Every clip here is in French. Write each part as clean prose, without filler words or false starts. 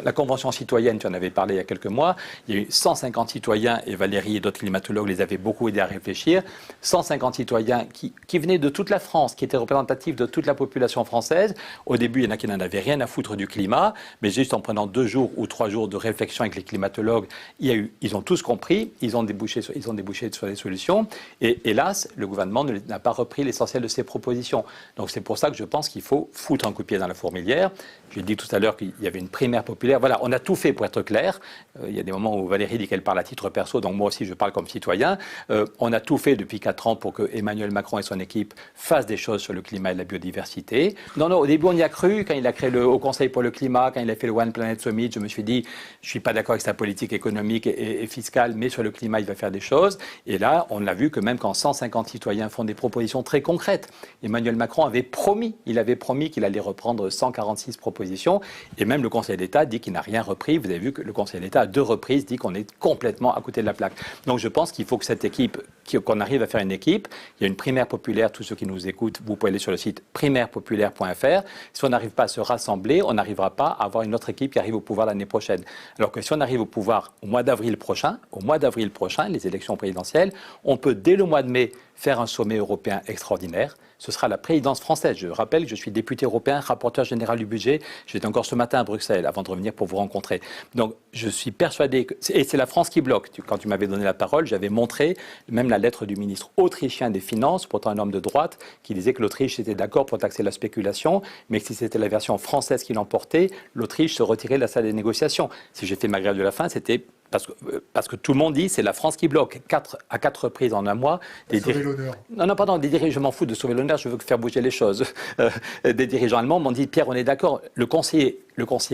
La Convention citoyenne, tu en avais parlé il y a quelques mois, il y a eu 150 citoyens, et Valérie et d'autres climatologues les avaient beaucoup aidés à réfléchir, 150 citoyens qui venaient de toute la France, qui étaient représentatifs de toute la population française. Au début, il y en a qui n'en avaient rien à foutre du climat, mais juste en prenant 2 jours ou 3 jours de réflexion avec les climatologues, ils ont tous compris, ils ont débouché sur des solutions, et hélas, le gouvernement n'a pas repris l'essentiel de ces propositions. Donc c'est pour ça que je pense qu'il faut foutre un coup de pied dans la fourmilière. J'ai dit tout à l'heure qu'il y avait une primaire populaire. Voilà, on a tout fait pour être clair. Il y a des moments où Valérie dit qu'elle parle à titre perso, donc moi aussi je parle comme citoyen. On a tout fait depuis 4 ans pour que Emmanuel Macron et son équipe fassent des choses sur le climat et la biodiversité. Non, au début on y a cru, quand il a créé le Haut Conseil pour le climat, quand il a fait le One Planet Summit, je me suis dit, je ne suis pas d'accord avec sa politique économique et fiscale, mais sur le climat il va faire des choses. Et là, on a vu que même quand 150 citoyens font des propositions très concrètes, Emmanuel Macron avait promis qu'il allait reprendre 146 propositions, et même le Conseil d'État dit qu'il n'a rien repris. Vous avez vu que le Conseil d'État, à 2 reprises, dit qu'on est complètement à côté de la plaque. Donc je pense qu'il faut que cette équipe, qu'on arrive à faire une équipe. Il y a une primaire populaire, tous ceux qui nous écoutent, vous pouvez aller sur le site primairepopulaire.fr. Si on n'arrive pas à se rassembler, on n'arrivera pas à avoir une autre équipe qui arrive au pouvoir l'année prochaine. Alors que si on arrive au pouvoir au mois d'avril prochain, les élections présidentielles, on peut dès le mois de mai faire un sommet européen extraordinaire. Ce sera la présidence française. Je rappelle que je suis député européen, rapporteur général du budget. J'étais encore ce matin à Bruxelles avant de revenir pour vous rencontrer. Donc je suis persuadé que... Et c'est la France qui bloque. Quand tu m'avais donné la parole, j'avais montré même la lettre du ministre autrichien des Finances, pourtant un homme de droite, qui disait que l'Autriche était d'accord pour taxer la spéculation, mais que si c'était la version française qui l'emportait, l'Autriche se retirait de la salle des négociations. Si j'ai fait ma grève de la faim, c'était... Parce que tout le monde dit c'est la France qui bloque. À 4 reprises en un mois. Sauver l'honneur. Non, pardon, des dirigeants, je m'en fous de sauver l'honneur, je veux faire bouger les choses. Des dirigeants allemands m'ont dit, Pierre, on est d'accord, le conseiller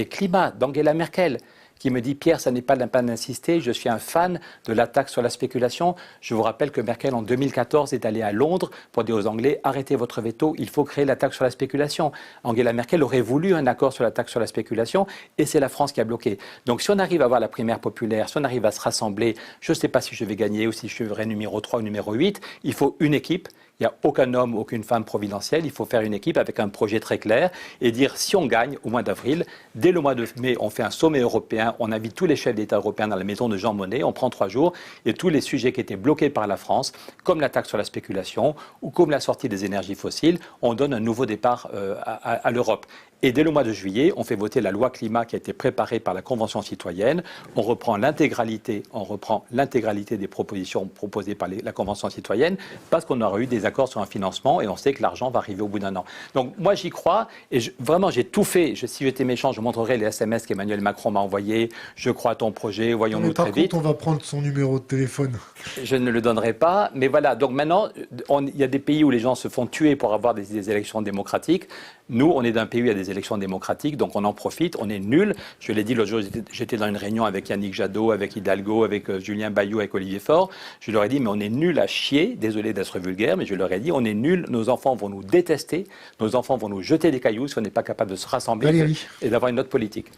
climat d'Angela Merkel, qui me dit, Pierre, ça n'est pas la peine d'insister, je suis un fan de la taxe sur la spéculation. Je vous rappelle que Merkel, en 2014, est allée à Londres pour dire aux Anglais, arrêtez votre veto, il faut créer la taxe sur la spéculation. Angela Merkel aurait voulu un accord sur la taxe sur la spéculation, et c'est la France qui a bloqué. Donc si on arrive à avoir la primaire populaire, si on arrive à se rassembler, je ne sais pas si je vais gagner ou si je serai numéro 3 ou numéro 8, il faut une équipe. Il n'y a aucun homme, aucune femme providentielle. Il faut faire une équipe avec un projet très clair et dire si on gagne au mois d'avril, dès le mois de mai, on fait un sommet européen, on invite tous les chefs d'État européens dans la maison de Jean Monnet, on prend 3 jours et tous les sujets qui étaient bloqués par la France, comme la taxe sur la spéculation ou comme la sortie des énergies fossiles, on donne un nouveau départ à l'Europe. Et dès le mois de juillet, on fait voter la loi climat qui a été préparée par la Convention citoyenne. On reprend l'intégralité des propositions proposées par la Convention citoyenne parce qu'on aura eu des accords sur un financement et on sait que l'argent va arriver au bout d'un an. Donc moi j'y crois et vraiment j'ai tout fait. Si j'étais méchant, je montrerai les SMS qu'Emmanuel Macron m'a envoyés. Je crois à ton projet, voyons-nous très vite. Par contre, on va prendre son numéro de téléphone. Je ne le donnerai pas, mais voilà. Donc maintenant, il y a des pays où les gens se font tuer pour avoir des élections démocratiques. Nous, on est d'un pays où il y a des élections démocratiques, donc on en profite, on est nuls. Je l'ai dit l'autre jour, j'étais dans une réunion avec Yannick Jadot, avec Hidalgo, avec Julien Bayou, avec Olivier Faure. Je leur ai dit, mais on est nuls à chier, désolé d'être vulgaire, mais je leur ai dit, on est nuls, nos enfants vont nous détester, nos enfants vont nous jeter des cailloux si on n'est pas capable de se rassembler et d'avoir une autre politique.